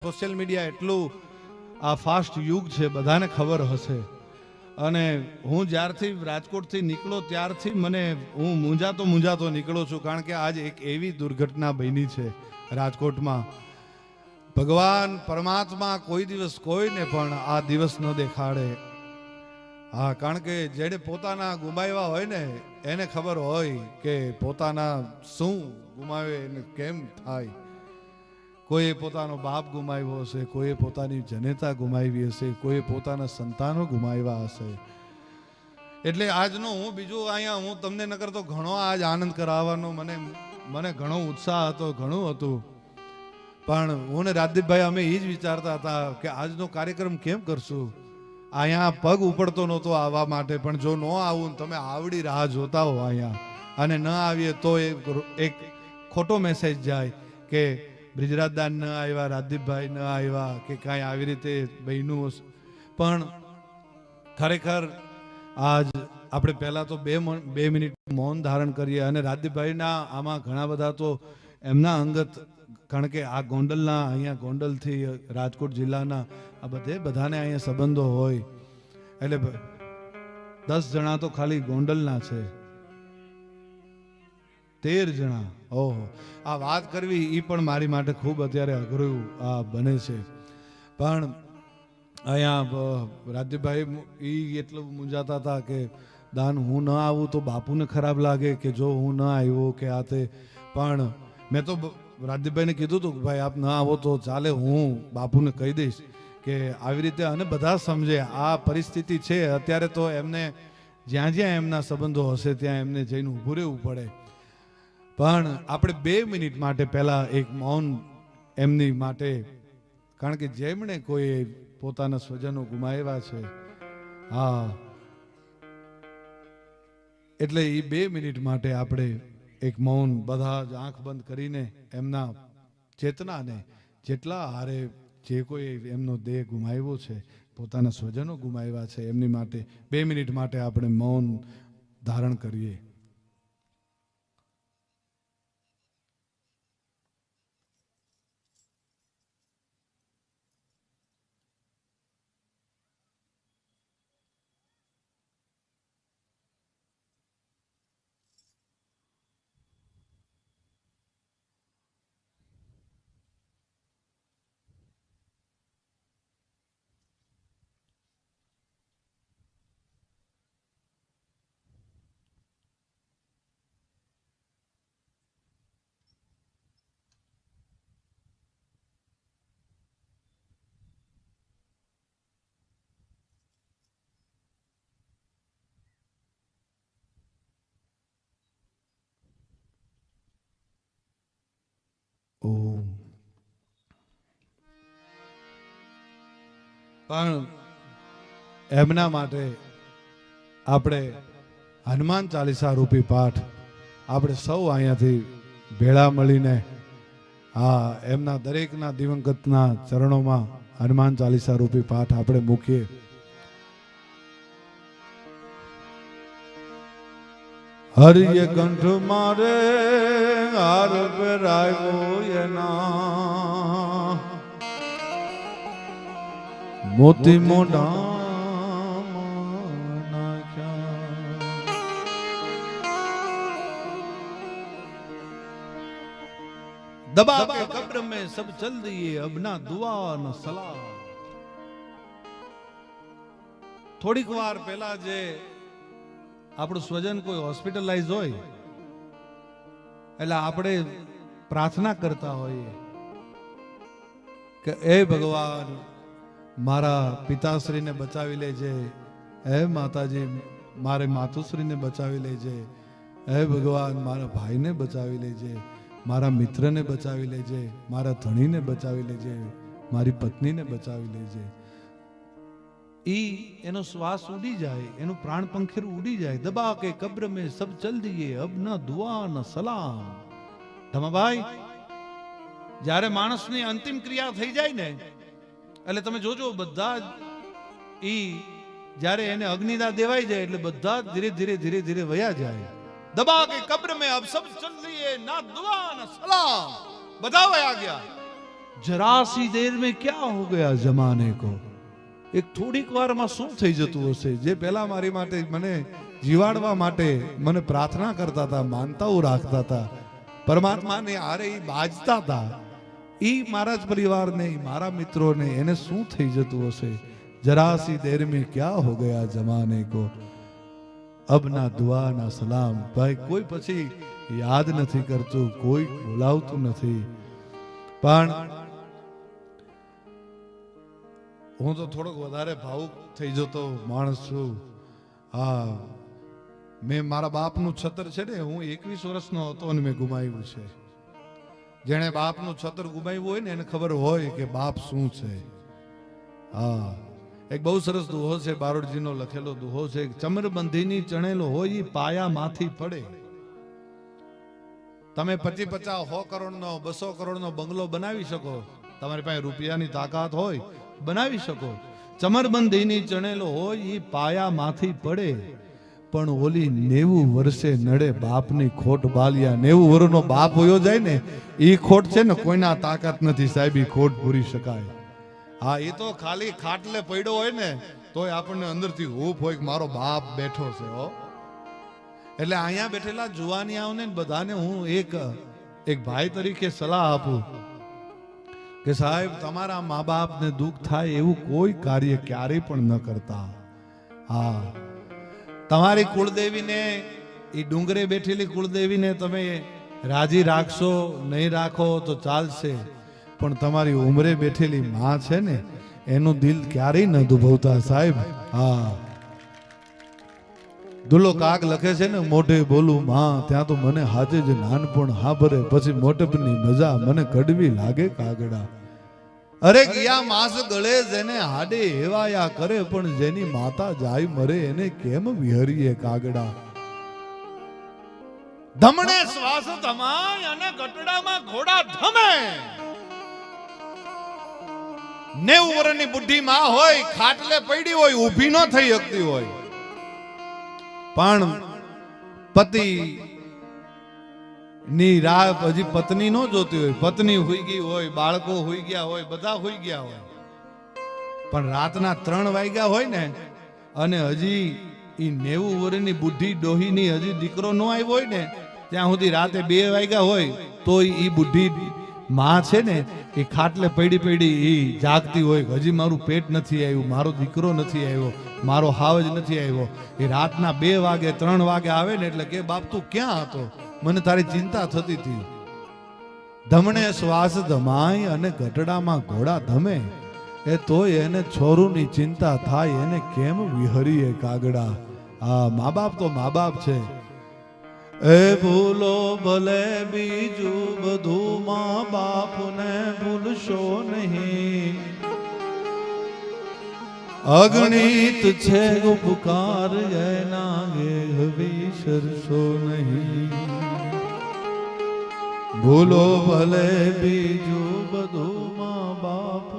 Social media એટલું આ fast યુગ છે, બધાને ખબર હશે. અને હું જ્યારથી રાજકોટથી નીકળો ત્યારથી હું મૂંઝાતો નીકળો છું, કારણ કે આજ એક એવી દુર્ઘટના બની છે રાજકોટમાં. ભગવાન પરમાત્મા કોઈ દિવસ કોઈને પણ આ દિવસ ન દેખાડે. હા, કારણ કે જેને પોતાના ગુમાવ્યા હોય ને એને ખબર હોય કે પોતાના શું ગુમાવે એને કેમ થાય. કોઈએ પોતાનો બાપ ગુમાવ્યો હશે, કોઈએ પોતાની જનેતા ગુમાવી હશે, કોઈએ પોતાના સંતાનો ગુમાવ્યા હશે. એટલે આજનો હું તમને નકર તો ઘણો આજ આનંદ કરાવવાનો મને ઘણો ઉત્સાહ હતો, ઘણું હતું. પણ હું ને રાજદીપભાઈ અમે એ જ વિચારતા હતા કે આજનો કાર્યક્રમ કેમ કરશું. અહીંયા પગ ઉપડતો નહોતો આવવા માટે, પણ જો ન આવું તમે આવડી રાહ જોતા હો અહીંયા અને ન આવીએ તો એક ખોટો મેસેજ જાય કે બ્રિજરાજદાન ન આવ્યા, રાજદીપભાઈ ન આવ્યા કે કાંઈ આવી રીતે બહેનું. પણ ખરેખર આજ આપણે પહેલાં તો બે મિનિટ મૌન ધારણ કરીએ. અને રાજદીપભાઈના આમાં ઘણા બધા તો એમના અંગત, કારણ કે આ ગોંડલના, અહીંયા ગોંડલથી રાજકોટ જિલ્લાના આ બધાને અહીંયા સંબંધો હોય. એટલે 10 જણા તો ખાલી ગોંડલના છે, 13 જણા. ઓહો, આ વાત કરવી એ પણ મારી માટે ખૂબ અત્યારે અઘરું બને છે. પણ અહીંયા રાજદીપભાઈ એ એટલું મૂંઝાતા હતા કે દાન હું ન આવું તો બાપુને ખરાબ લાગે કે જો હું ન આવ્યો કે આ તે. પણ મેં તો રાજદીપભાઈને કીધું હતું કે ભાઈ આપ ન આવો તો ચાલે, હું બાપુને કહી દઈશ કે આવી રીતે. અને બધા સમજે આ પરિસ્થિતિ છે અત્યારે, તો એમને જ્યાં જ્યાં એમના સંબંધો હશે ત્યાં એમને જઈને ઊભું રહેવું પડે. પણ આપણે 2 મિનિટ માટે પહેલા એક મૌન એમની માટે, કારણ કે જેમણે કોઈ પોતાના સ્વજનો ગુમાવ્યા છે. હા, એટલે એ 2 મિનિટ માટે આપણે એક મૌન બધા જ આંખ બંધ કરીને એમના ચેતનાને, જેટલા હારે જે કોઈ એમનો દેહ ગુમાવ્યો છે, પોતાના સ્વજનો ગુમાવ્યા છે, એમની માટે 2 મિનિટ માટે આપણે મૌન ધારણ કરીએ. પણ એમના માટે આપણે હનુમાન ચાલીસા રૂપી પાઠ આપણે સૌ અહીંયાથી ભેળા મળીને એમના દરેકના દિવંગતના ચરણોમાં હનુમાન ચાલીસા રૂપી પાઠ આપણે મૂકીએ. હરિય કંઠ મારે હાર પહેરાયો એના, મોતી મોઢા दबा के कब्र में सब चल दिए अब ना दुआ न सलाम. થોડીક વાર પહેલા જે આપણું સ્વજન કોઈ હોસ્પિટલાઇઝ હોય એટલે આપણે પ્રાર્થના કરતા હોઈએ કે એ ભગવાન મારા પિતાશ્રીને બચાવી લેજે, હે માતાજી મારે માતુશ્રીને બચાવી લેજે, હે ભગવાન મારા ભાઈને બચાવી લેજે, મારા મિત્રને બચાવી લેજે, મારા ધણીને બચાવી લેજે, મારી પત્નીને બચાવી લેજે. એનો શ્વાસ ઉડી જાય, એનું પ્રાણ પંખીર ઉડી જાય. દબા કે કબ્ર મેં સબ ચલ દિએ અબ ન દુઆ ન સલામ. ધમાભાઈ, જ્યારે માણસની અંતિમ ક્રિયા થઈ જાય ને એટલે તમે જોજો બધા જ જ્યારે એને અગ્નિદાહ દેવાઈ જાય એટલે બધા ધીરે ધીરે ધીરે વયા જાય. દબા કે કબ્ર મેં અબ સબ ચલ દિએ ના દુઆ ન સલામ. બધા વયા ગયા. जरा सी देर में क्या हो गया जमाने को. એક થોડીક વારમાં શું થઈ જતું હશે. જે પહેલા મારી માટે મને જીવાડવા માટે મને પ્રાર્થના કરતા હતા, માનતાઓ રાખતા હતા, પરમાત્માને આરે ઈ બાજતા હતા, ઈ મારા જ પરિવારને, મારા મિત્રોને, એને શું થઈ જતું હશે. જરા સી દેર में क्या हो गया जमाने को. અબ ના દુઆ ના સલામ. ભાઈ કોઈ પછી યાદ નથી કરતું, કોઈ બોલાવતું નથી. પણ હું તો થોડોક વધારે ભાવુક થઈ જતો માણસ છું. હા, મેં મારા બાપનું છત્ર છે ને, હું 21 વર્ષનો હતો અને મેં ગુમાવ્યું છે. જેણે બાપનું છત્ર ગુમાવ્યું હોય ને એને ખબર હોય કે બાપ શું છે. હા, એક બહુ સરસ દુહો છે, બારોટજીનો લખેલો દુહો છે. ચમરબંધીની ચણેલો હોય ઈ પાયામાંથી પડે. તમે 50-50 100 કરોડનો 200 કરોડનો બંગલો બનાવી શકો, તમારી પાસે રૂપિયાની તાકાત હોય, બનાવી શકો. ચમરબંધીની ચણેલો હોય ઈ પાયામાંથી પડે, પણ ઓલી 90 વર્ષે નડે બાપની ખોટ બાલિયા. 90 વર્ષનો બાપ હોયો જાય ને, ઈ ખોટ છે ને કોઈના તાકાત નથી સાહેબ, ઈ ખોટ પૂરી શકાય. હા, એ તો ખાલી ખાટલે પડ્યો હોય ને તોય આપણને અંદરથી હૂફ હોય કે મારો બાપ બેઠો છે. હો, એટલે અહીંયા બેઠેલા જુવાનિયાઓને બધાને હું એક ભાઈ તરીકે સલાહ આપું કે સાહેબ, તમારા મા બાપને દુઃખ થાય એવું કોઈ કાર્ય ક્યારેય પણ ન કરતા. હા, તમારી કુળદેવીને, એ ડુંગરે બેઠેલી કુળદેવીને તમે રાજી રાખશો, નહીં રાખો તો ચાલશે, પણ તમારી ઉંમરે બેઠેલી માં છે ને એનું દિલ ક્યારેય ન દુભવતા સાહેબ. હા, દુલો કાક લખે છે ને, મોઢે બોલું માં ત્યાં તો મને હાજે જ નાનપણ હાભરે, પછી મોટપની મજા મને કડવી લાગે કાગડા. અરે ગયા માસ ગળે જેને હાડે હેવાયા કરે, પણ જેની માતા જાય મરે એને કેમ વિહરીએ કાગડા. ધમણે શ્વાસ ધમાય અને ગટડામાં ઘોડા ધમે. 90 વર્ષની બુઢી માં હોય, ખાટલે પડી હોય, ઊભી ન થઈ શકતી હોય, પણ પતિ ની રાહ હજી પત્ની નો જોતી હોય. પત્ની હોઈ ગઈ હોય, બાળકો હોઈ ગયા હોય, બધા હોઈ ગયા હોય, પણ રાતના 3 વાગ્યા હોય ને અને હજી ઈ 90 વર્ષની બુઢી ડોહીની હજી દીકરો ન આવ્યો હોય ને, ત્યાં સુધી રાતે 2 વાગ્યા હોય તો ઈ બુઢી માં છે ને એ ખાટલે પડી ઈ જાગતી હોય, હજી મારું પેટ નથી આવ્યું, મારો દીકરો નથી આવ્યો, મારો હાવજ નથી આવ્યો. એ રાતના 2 વાગે 3 વાગે આવે ને એટલે કે બાપ તું ક્યાં હતો, મને તારી ચિંતા થતી હતી. ધમણે શ્વાસ ધમાય અને ગટડામાં ઘોડા ધમે, એ તોય એને છોરુની ચિંતા થાય, એને કેમ વિહરીએ કાગડા. આ મા બાપ તો મા બાપ છે. એ ભૂલો ભલે બીજું બધું, મા બાપને ભૂલશો નહીં. અગણિત છે ઉપકાર એના ગે વિસરશો નહીં. ભૂલો ભલે બીજું બધું, મા બાપ